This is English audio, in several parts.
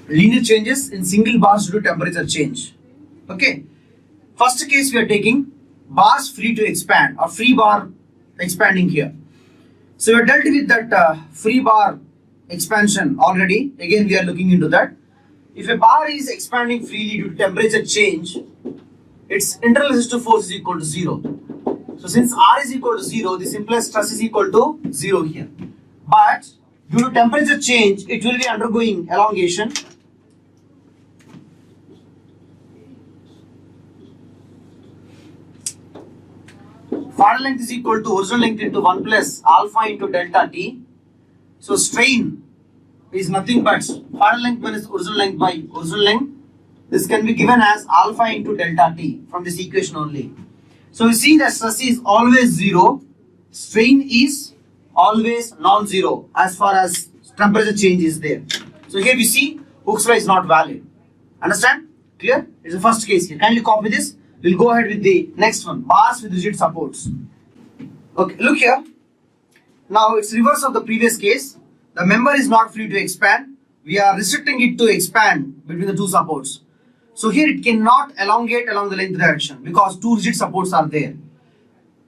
linear changes in single bars due to temperature change. Okay. First case we are taking bars free to expand or free bar expanding here. So we are dealt with that free bar expansion already. Again we are looking into that. If a bar is expanding freely due to temperature change, its internal resistive force is equal to 0. So since R is equal to 0, the simplest stress is equal to 0 here. But due to temperature change, it will be undergoing elongation. Final length is equal to original length into 1 plus alpha into delta t. So strain is nothing but final length minus original length by original length. This can be given as alpha into delta t from this equation only. So you see that stress is always 0, strain is always non-zero as far as temperature change is there. So here we see Hooke's law is not valid. Understand? Clear? It's the first case here. Kindly copy this. We'll go ahead with the next one. Bars with rigid supports. Okay, look here. Now it's reverse of the previous case. The member is not free to expand. We are restricting it to expand between the two supports. So here it cannot elongate along the length direction because two rigid supports are there.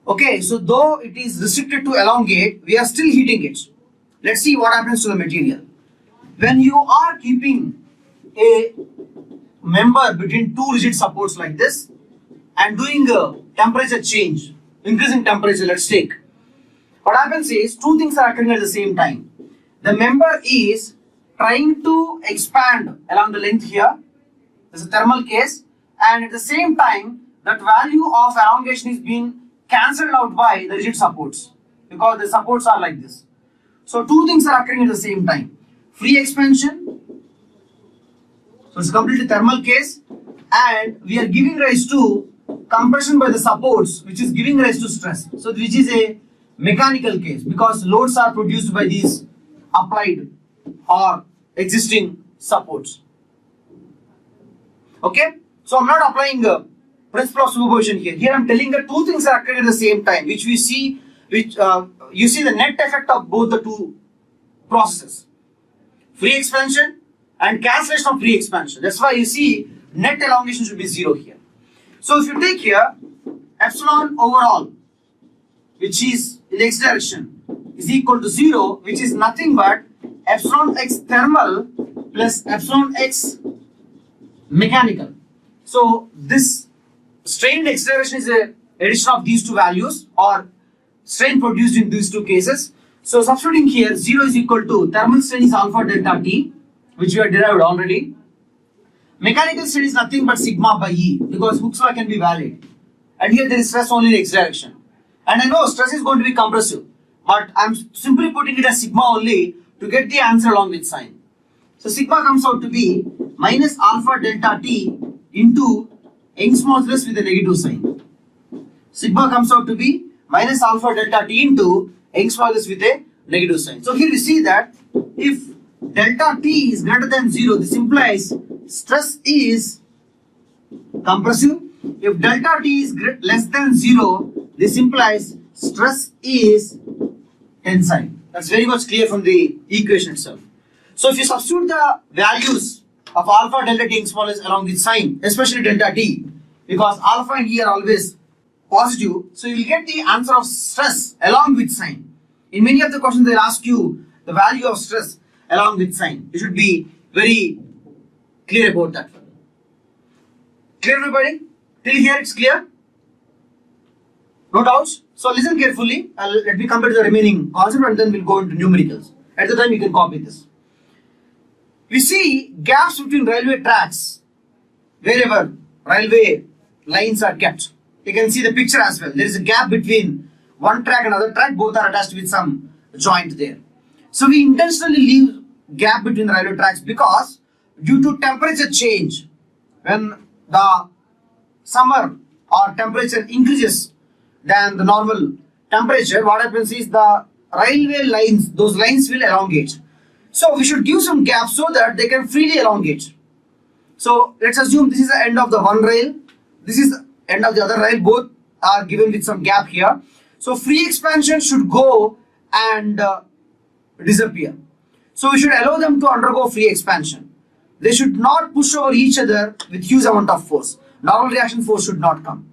Okay, so though it is restricted to elongate, we are still heating it. Let's see what happens to the material. When you are keeping a member between two rigid supports like this and doing a temperature change, increasing temperature, let's take. What happens is two things are occurring at the same time. The member is trying to expand along the length here. This is a thermal case, and at the same time that value of elongation is being cancelled out by the rigid supports because the supports are like this. So two things are occurring at the same time. Free expansion, so it's a completely thermal case, and we are giving rise to compression by the supports, which is giving rise to stress. So which is a mechanical case because loads are produced by these applied or existing supports. Okay, so I'm not applying the principle of superposition here. Here I'm telling that two things are occurring at the same time, which we see, which you see the net effect of both the two processes, free expansion and cancellation of free expansion. That's why you see net elongation should be 0 here. So if you take here epsilon overall, which is in x direction, is equal to 0, which is nothing but epsilon x thermal plus epsilon x mechanical. So this strain x direction is a addition of these two values or strain produced in these two cases. So substituting here 0 is equal to thermal strain is alpha delta t, which we have derived already. Mechanical strain is nothing but sigma by E because Hooke's law can be valid. And here there is stress only in x direction. And I know stress is going to be compressive, but I am simply putting it as sigma only to get the answer along with sign. So sigma comes out to be minus alpha delta t into Young's modulus with a negative sign. Sigma comes out to be minus alpha delta t into Young's modulus with a negative sign. So here you see that if delta t is greater than 0, this implies stress is compressive. If delta t is less than 0, this implies stress is tensile. That's very much clear from the equation itself. So if you substitute the values of alpha delta t Young's modulus along with sign, especially delta t, because alpha and E are always positive, so you will get the answer of stress along with sign. In many of the questions they will ask you the value of stress along with sign. You should be very clear about that. Clear everybody? Till here it's clear? No doubts? So listen carefully. Let me come back to the remaining concept and then we'll go into numericals. At the time you can copy this. We see gaps between railway tracks wherever railway lines are kept. You can see the picture as well. There is a gap between one track and another track. Both are attached with some joint there. So we intentionally leave gap between the railway tracks because due to temperature change, when the summer or temperature increases than the normal temperature, what happens is the railway lines, those lines will elongate. So we should give some gap so that they can freely elongate. So let's assume this is the end of the one rail, this is the end of the other rail, both are given with some gap here. So free expansion should go and disappear. So we should allow them to undergo free expansion. they should not push over each other with huge amount of force. Normal reaction force should not come.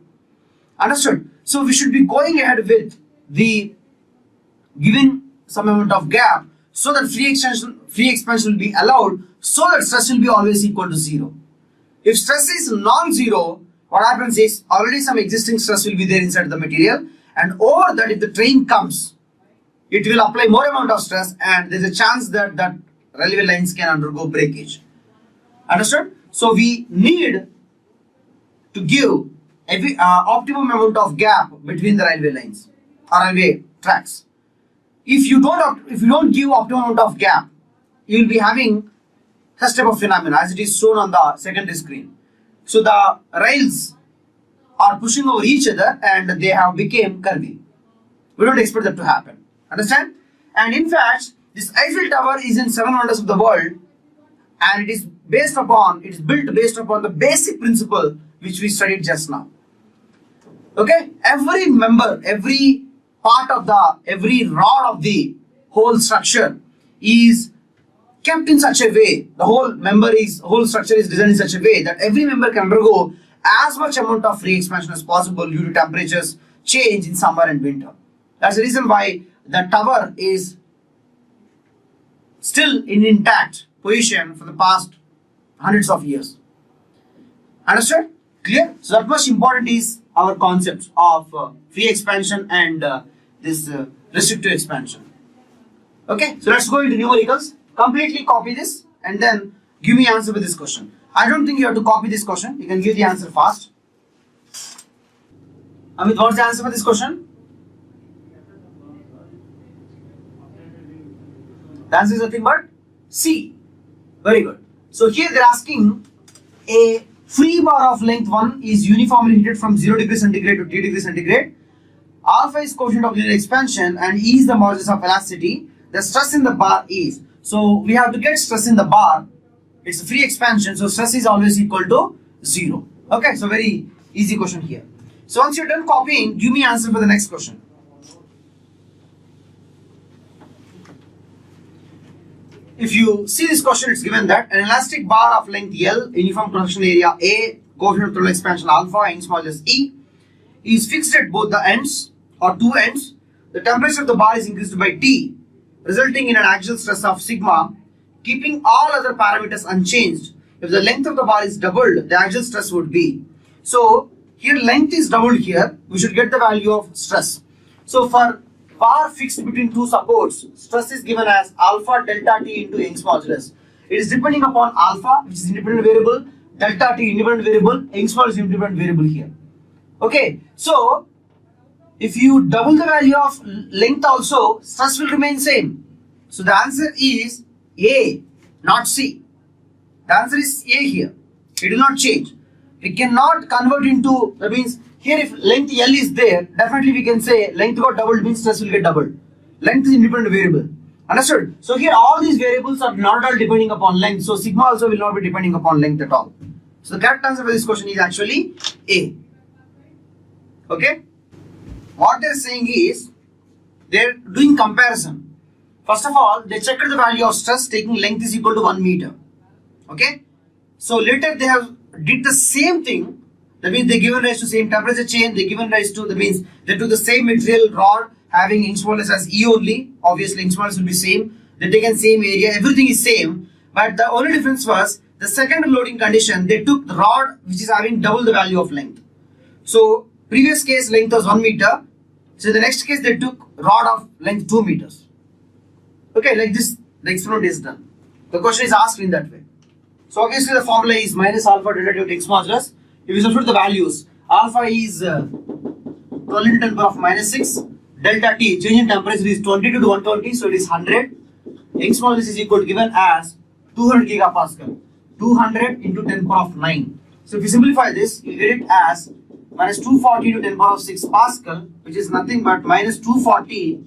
Understood? So we should be going ahead with the giving some amount of gap so that free expansion will be allowed, so that stress will be always equal to 0. If stress is non-zero, what happens is already some existing stress will be there inside the material, and over that if the train comes, it will apply more amount of stress and there is a chance that railway lines can undergo breakage. Understood? So we need to give every optimum amount of gap between the railway lines or railway tracks. If you don't give optimum amount of gap, you will be having such type of phenomena as it is shown on the secondary screen. So the rails are pushing over each other and they have become curvy. We don't expect that to happen. Understand? And in fact, this Eiffel Tower is in 7 wonders of the world, and it is built based upon the basic principle which we studied just now. Okay? Every member, every part of every rod of the whole structure is kept in such a way, the whole structure is designed in such a way that every member can undergo as much amount of free expansion as possible due to temperatures change in summer and winter. That's the reason why the tower is still in intact position for the past hundreds of years. Understood? Clear? So that much important is our concept of free expansion and this restrictive expansion. Okay, so let's go into numericals. Completely copy this and then give me answer with this question. I don't think you have to copy this question. You can give the answer fast. Amit, what's the answer for this question? The answer is nothing but C. Very good. So here they're asking a free bar of length 1 is uniformly heated from 0 degree centigrade to T degree centigrade. Alpha is coefficient of linear expansion and E is the modulus of elasticity. The stress in the bar is. So we have to get stress in the bar. It's a free expansion, so stress is always equal to 0. Okay, so very easy question here. So once you're done copying, give me answer for the next question. If you see this question, it's given that an elastic bar of length L, uniform cross-section area A, coefficient of thermal expansion alpha, Young's modulus E, is fixed at both the ends or two ends. The temperature of the bar is increased by T, resulting in an axial stress of sigma, keeping all other parameters unchanged. If the length of the bar is doubled, the axial stress would be. So here length is doubled here, we should get the value of stress. So for bar fixed between two supports, stress is given as alpha delta T into Young's modulus. It is depending upon alpha, which is independent variable, delta T independent variable, Young's modulus is independent variable here. Okay, so if you double the value of length also, stress will remain same. So the answer is A, not C. The answer is A here. It will not change. We cannot convert into, that means here if length L is there, definitely we can say length got doubled means stress will get doubled. Length is independent variable. Understood? So here all these variables are not all depending upon length. So sigma also will not be depending upon length at all. So the correct answer for this question is actually A. Okay? What they're saying is, they're doing comparison. First of all, they checked the value of stress taking length is equal to 1 meter. Okay? So later they have did the same thing. That means they given rise to same temperature change. They given rise to, that means they took the same material rod having Young's modulus as E only. Obviously Young's modulus will be same. They taken same area. Everything is same. But the only difference was the second loading condition. They took the rod which is having double the value of length. So previous case length was 1 meter. So the next case they took rod of length 2 meters. Okay, like this the experiment is done. The question is asked in that way. So obviously the formula is minus alpha delta T of Young's modulus. If you substitute the values, alpha is 12 into 10 power of minus 6, delta T change in temperature is 22 to 120, so it is 100. Young's modulus is equal to given as 200 gigapascal. 200 into 10 power of 9. So if you simplify this, you get it as minus 240 to 10 power of 6 Pascal, which is nothing but minus 240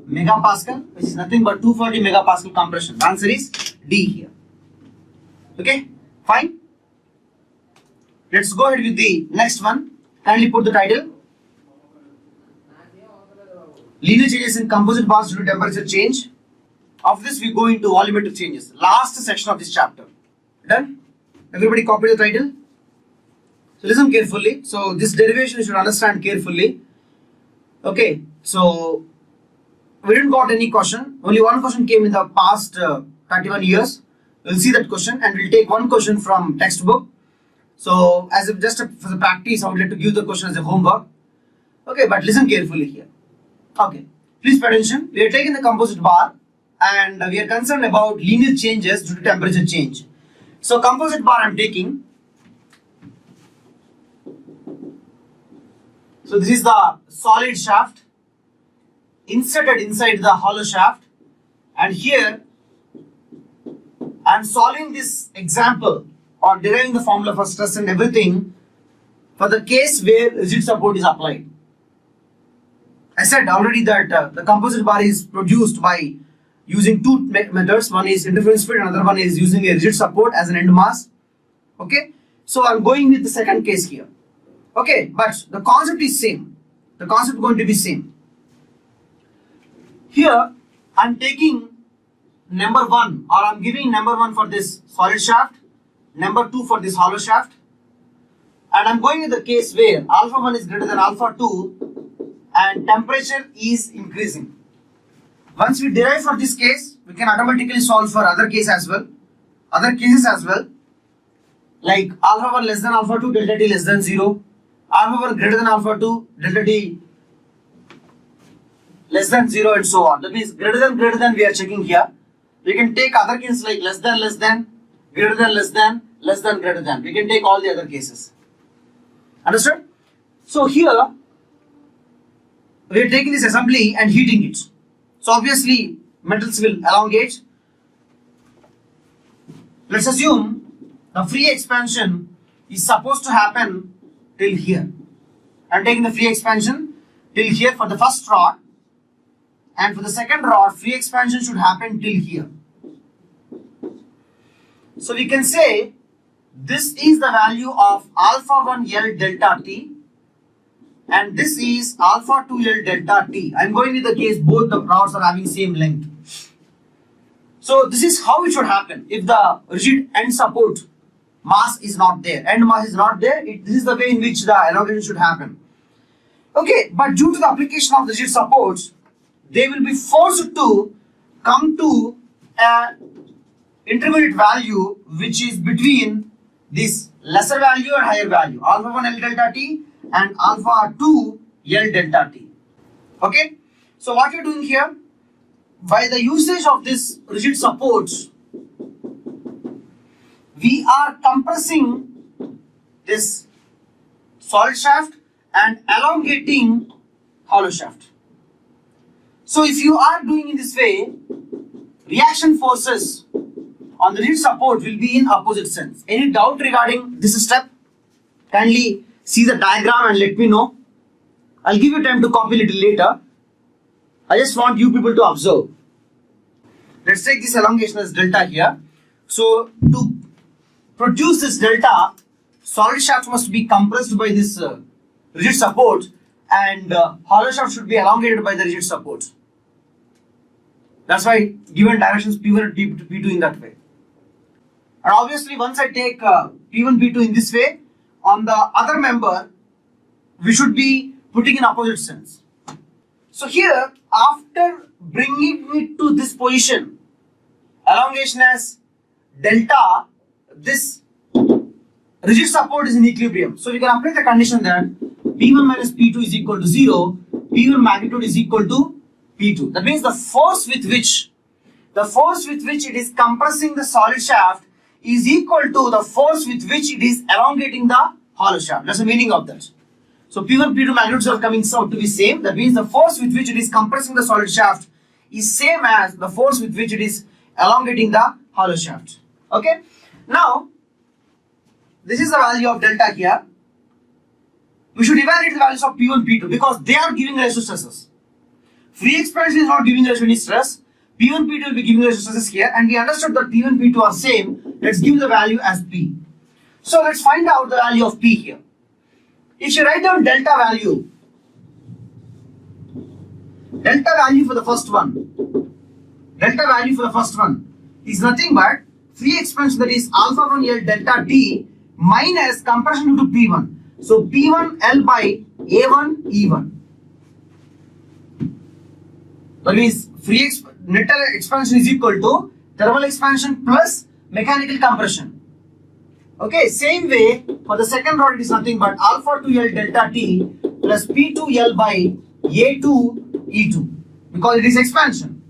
megapascal, which is nothing but 240 megapascal compression. The answer is D here. Okay, fine. Let's go ahead with the next one. Kindly put the title. Linear changes in composite bars due to temperature change. After this, we go into volumetric changes. Last section of this chapter. Done? Everybody copy the title? So listen carefully. So this derivation you should understand carefully. Okay, so we didn't got any question. Only one question came in the past 31 years. We'll see that question and we'll take one question from textbook. So as if just for the practice, I would like to give the question as a homework. Okay, but listen carefully here. Okay, please pay attention. We are taking the composite bar and we are concerned about linear changes due to temperature change. So composite bar I'm taking. So this is the solid shaft inserted inside the hollow shaft, and here I am solving this example or deriving the formula for stress and everything for the case where rigid support is applied. I said already that the composite bar is produced by using two methods. One is interference field, another one is using a rigid support as an end mass. Okay, so I'm going with the second case here. Okay, but the concept is same. The concept is going to be same. Here I'm taking number 1, or I'm giving number 1 for this solid shaft, number 2 for this hollow shaft, and I'm going with the case where alpha 1 is greater than alpha 2 and temperature is increasing. Once we derive for this case, we can automatically solve for other cases as well, like alpha 1 less than alpha 2, delta T less than 0, alpha 1 greater than alpha 2, delta T less than 0, and so on. That means greater than we are checking here. We can take other cases like less than, greater than, less than, greater than. We can take all the other cases. Understood? So here we are taking this assembly and heating it. So obviously metals will elongate. Let's assume the free expansion is supposed to happen till here. I'm taking the free expansion till here for the first rod, and for the second rod free expansion should happen till here. So we can say this is the value of alpha 1 L delta T and this is alpha 2 L delta T. I'm going with the case both the rods are having same length. So this is how it should happen if the rigid end support mass is not there. End mass is not there. This is the way in which the elongation should happen. Okay, but due to the application of rigid supports, they will be forced to come to a intermediate value which is between this lesser value and higher value, alpha 1 L delta T and alpha 2 L delta T. Okay, so what you're doing here, by the usage of this rigid supports, we are compressing this solid shaft and elongating hollow shaft. So if you are doing in this way, reaction forces on the rigid support will be in opposite sense. Any doubt regarding this step? Kindly see the diagram and let me know. I'll give you time to copy a little later. I just want you people to observe. Let's take this elongation as delta here. So to produce this delta, solid shaft must be compressed by this rigid support and hollow shaft should be elongated by the rigid support. That's why given directions P1 and P2 in that way. And obviously once I take P1, P2 in this way, on the other member, we should be putting in opposite sense. So here, after bringing it to this position, elongation as delta, this rigid support is in equilibrium. So we can apply the condition that P1 minus P2 is equal to 0, P1 magnitude is equal to P2. That means the force with which it is compressing the solid shaft is equal to the force with which it is elongating the hollow shaft. That's the meaning of that. So P1, P2 magnitudes are coming out to be same. That means the force with which it is compressing the solid shaft is same as the force with which it is elongating the hollow shaft. Okay. Now, this is the value of delta here. We should evaluate the values of P1, P2 because they are giving rise to stresses. Free expansion is not giving rise to any stress. P1, P2 will be giving rise to stresses here, and we understood that P1, P2 are same. Let's give the value as P. So let's find out the value of P here. If you write down delta value for the first one, is nothing but free expansion, that is alpha 1 L delta T minus compression due to P1. So P1 L by A1 E1. That means net expansion is equal to thermal expansion plus mechanical compression. Okay, same way for the second rod it is nothing but alpha 2 L delta T plus P2 L by A2 E2 because it is expansion.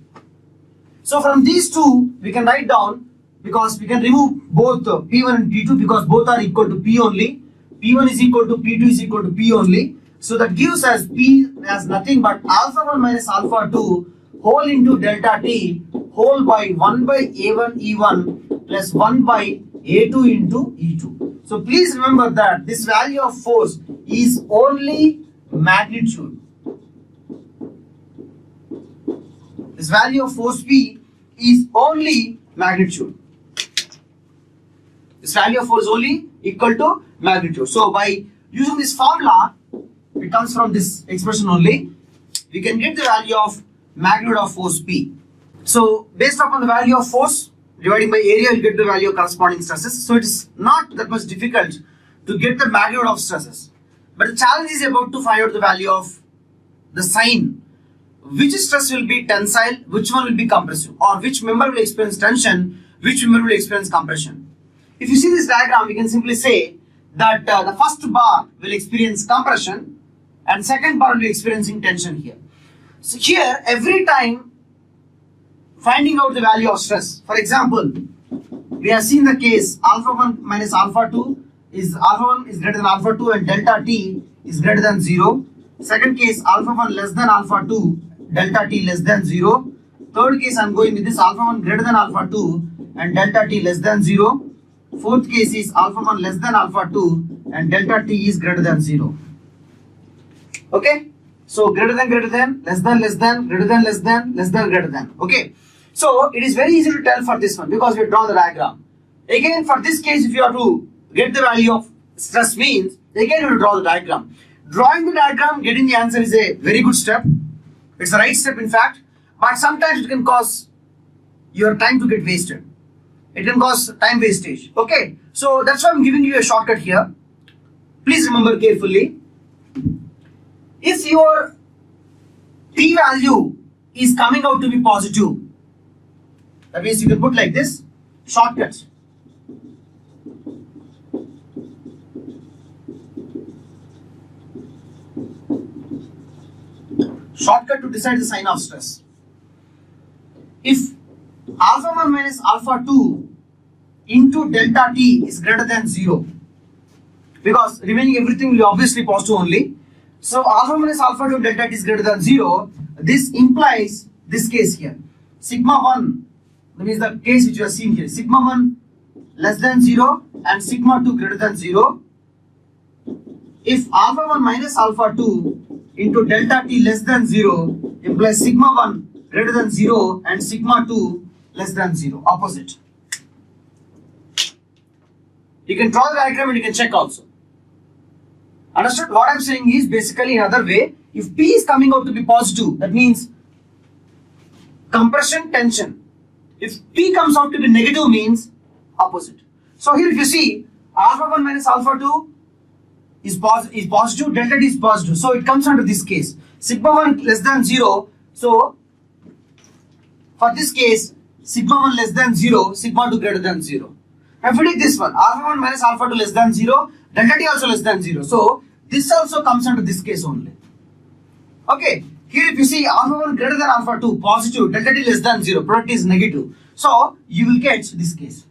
So from these two we can write down, because we can remove both P1 and P2 because both are equal to P only. P1 is equal to P2 is equal to P only. So that gives us P as nothing but alpha 1 minus alpha 2 whole into delta T whole by 1 by A1 E1 plus 1 by A2 into E2. So please remember that this value of force is only magnitude. This value of force P is only magnitude. This value of force is only equal to magnitude. So by using this formula, it comes from this expression only, we can get the value of magnitude of force P. So based upon the value of force dividing by area, you get the value of corresponding stresses. So it is not that much difficult to get the magnitude of stresses. But the challenge is about to find out the value of the sign. Which stress will be tensile, which one will be compressive, or which member will experience tension, which member will experience compression. If you see this diagram, we can simply say that the first bar will experience compression and second bar will be experiencing tension here. So here, every time finding out the value of stress, for example, we have seen the case alpha 1 minus alpha 2 is alpha 1 is greater than alpha 2 and delta T is greater than 0. Second case alpha 1 less than alpha 2, delta T less than 0. Third case I am going with this alpha 1 greater than alpha 2 and delta T less than 0. Fourth case is alpha 1 less than alpha 2 and delta T is greater than 0. Okay, so greater than, less than, greater than, less than, greater than. Okay, so it is very easy to tell for this one because we draw the diagram. Again, for this case, if you have to get the value of stress means, again you will draw the diagram. Drawing the diagram, getting the answer is a very good step. It's the right step in fact, but sometimes it can cause your time to get wasted. It can cause time wastage. Okay, so that's why I'm giving you a shortcut here. Please remember carefully. If your P value is coming out to be positive, that means you can put like this, shortcut. Shortcut to decide the sign of stress. If alpha 1 minus alpha 2 into delta T is greater than 0, because remaining everything will be obviously positive only. So alpha minus alpha 2 delta T is greater than 0. This implies this case here. Sigma 1, that means the case which you are seeing here. Sigma 1 less than 0 and sigma 2 greater than 0. If alpha 1 minus alpha 2 into delta T less than 0 implies sigma 1 greater than 0 and sigma 2 less than 0, opposite. You can draw the diagram and you can check also. Understood? What I am saying is basically another way, if P is coming out to be positive, that means compression, tension. If P comes out to be negative means opposite. So here if you see alpha 1 minus alpha 2 is positive, delta T is positive. So it comes under this case. Sigma 1 less than 0. So for this case, sigma 1 less than 0, sigma 2 greater than 0. Now if you take this one, alpha 1 minus alpha 2 less than 0, delta T also less than 0. So this also comes under this case only. Okay, here if you see alpha 1 greater than alpha 2, positive, delta T less than 0, product is negative. So you will get this case.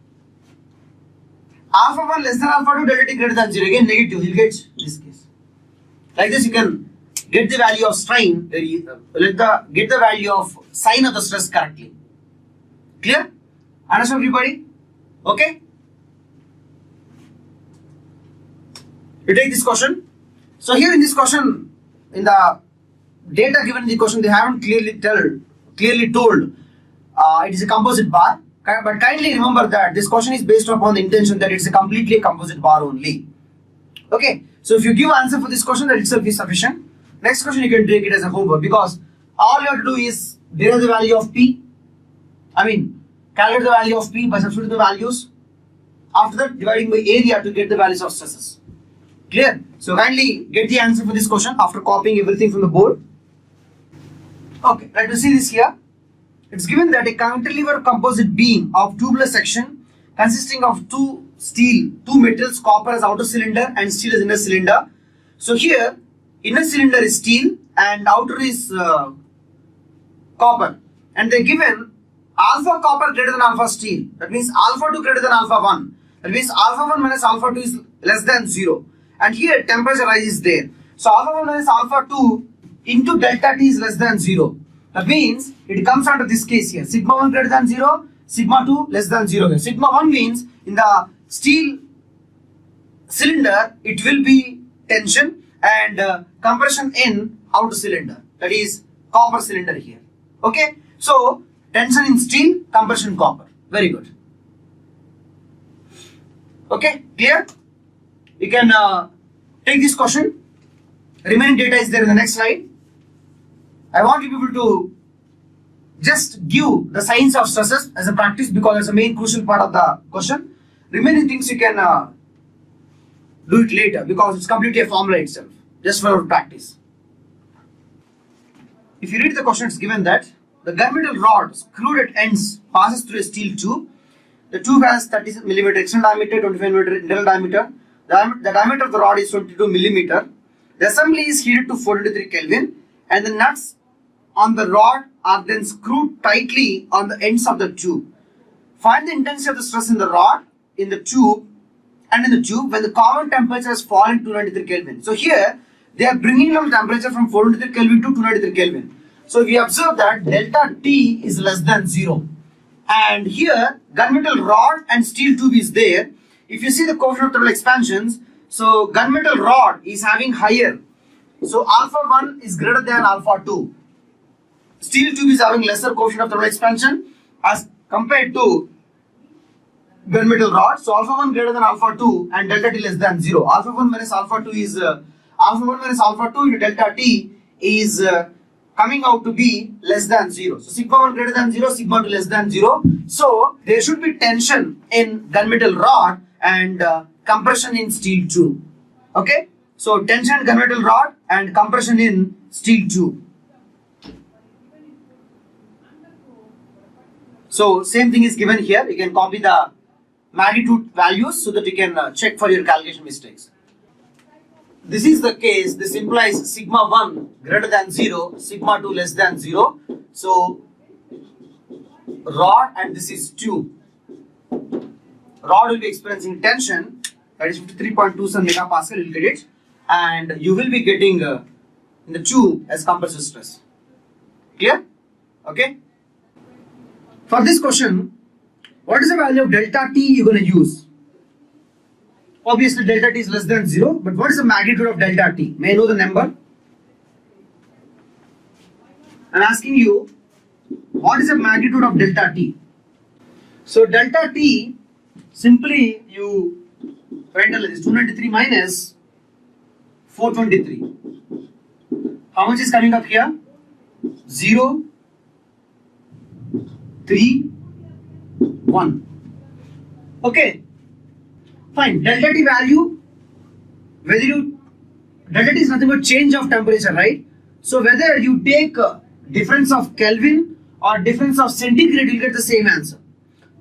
Alpha 1 less than alpha 2, delta T greater than 0, again negative, you will get this case. Like this you can get the value of strain, get the value of sign of the stress correctly. Clear? Understand everybody? Okay? You take this question. So here in this question, in the data given in the question, they haven't clearly told it is a composite bar. But kindly remember that this question is based upon the intention that it's a completely composite bar only. Okay. So if you give answer for this question, that itself is sufficient. Next question you can take it as a homework because all you have to do is derive the value of P. I mean, calculate the value of P by substituting the values. After that, dividing by area to get the values of stresses. Clear? So kindly get the answer for this question after copying everything from the board. Okay, let us see this here. It's given that a cantilever composite beam of tubular section consisting of two metals, copper as outer cylinder and steel as inner cylinder. So here, inner cylinder is steel and outer is copper. And they're given alpha copper greater than alpha steel. That means alpha 2 greater than alpha 1. That means alpha 1 minus alpha 2 is less than 0. And here temperature rise is there. So alpha 1 minus alpha 2 into delta T is less than 0. That means it comes under this case here. Sigma 1 greater than 0, sigma 2 less than 0. Sigma 1 means in the steel cylinder it will be tension and compression in outer cylinder. That is copper cylinder here. Okay. So tension in steel, compression copper. Very good. Okay. Clear? You can take this question. Remaining data is there in the next slide. I want you people to just give the signs of stresses as a practice because it's a main crucial part of the question. Remaining things you can do it later because it's completely a formula itself, just for practice. If you read the question, it's given that the gunmetal rod screwed at ends passes through a steel tube. The tube has 30 mm external diameter, 25 mm internal diameter. The diameter of the rod is 22 mm. The assembly is heated to 423 Kelvin and the nuts on the rod are then screwed tightly on the ends of the tube. Find the intensity of the stress in the rod, in the tube when the common temperature has fallen to 293 Kelvin. So here they are bringing down temperature from 423 Kelvin to 293 Kelvin. So we observe that delta T is less than 0. And here gunmetal rod and steel tube is there. If you see the coefficient of thermal expansions, so gunmetal rod is having higher. So alpha 1 is greater than alpha 2. Steel tube is having lesser coefficient of thermal expansion as compared to gunmetal rod. So alpha 1 greater than alpha 2 and delta T less than 0. Alpha 1 minus alpha 2 is alpha 1 minus alpha 2 into delta T is coming out to be less than 0. So sigma 1 greater than 0, sigma 2 less than 0. So there should be tension in gunmetal rod and compression in steel tube. Okay. So tension in gunmetal rod and compression in steel tube. So same thing is given here. You can copy the magnitude values so that you can check for your calculation mistakes. This is the case. This implies sigma 1 greater than 0, sigma 2 less than 0. So rod and this is tube. Rod will be experiencing tension, that is 53.27 megapascal, you will get it, and you will be getting in the tube as compressive stress. Clear? Okay. For this question, what is the value of delta T you're going to use? Obviously delta T is less than 0, but what is the magnitude of delta T? May I know the number? I'm asking you, what is the magnitude of delta T? So delta T, simply you render like this, 293 minus 423. How much is coming up here? 0, 3, 1. Okay. Fine. Delta T value, delta T is nothing but change of temperature, right? So whether you take difference of Kelvin or difference of centigrade, you'll get the same answer.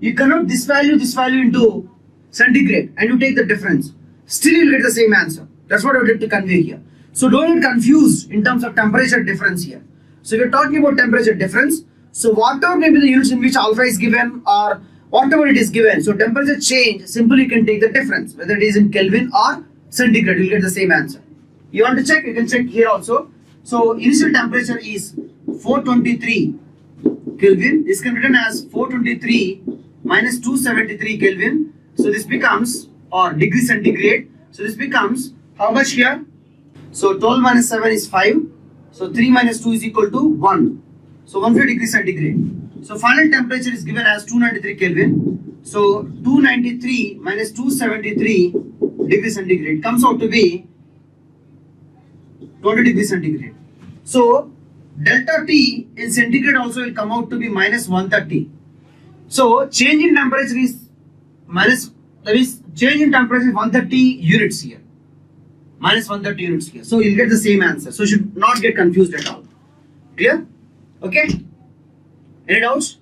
You cannot this value into centigrade and you take the difference. Still you'll get the same answer. That's what I wanted to convey here. So don't get confused in terms of temperature difference here. So if you're talking about temperature difference, so whatever may be the units in which alpha is given or whatever it is given, so temperature change, simply you can take the difference, whether it is in Kelvin or centigrade, you'll get the same answer. You want to check, you can check here also. So initial temperature is 423 Kelvin. This can be written as 423 minus 273 Kelvin. So this becomes, or degree centigrade. So this becomes how much here? So 12 minus 7 is 5. So 3 minus 2 is equal to 1. So 150 degrees centigrade. So final temperature is given as 293 Kelvin. So 293 minus 273 degrees centigrade comes out to be 20 degrees centigrade. So delta T in centigrade also will come out to be minus 130. So change in temperature is minus, that is change in temperature is 130 units here. Minus 130 units here. So you'll get the same answer. So you should not get confused at all. Clear? Okay? Any doubts?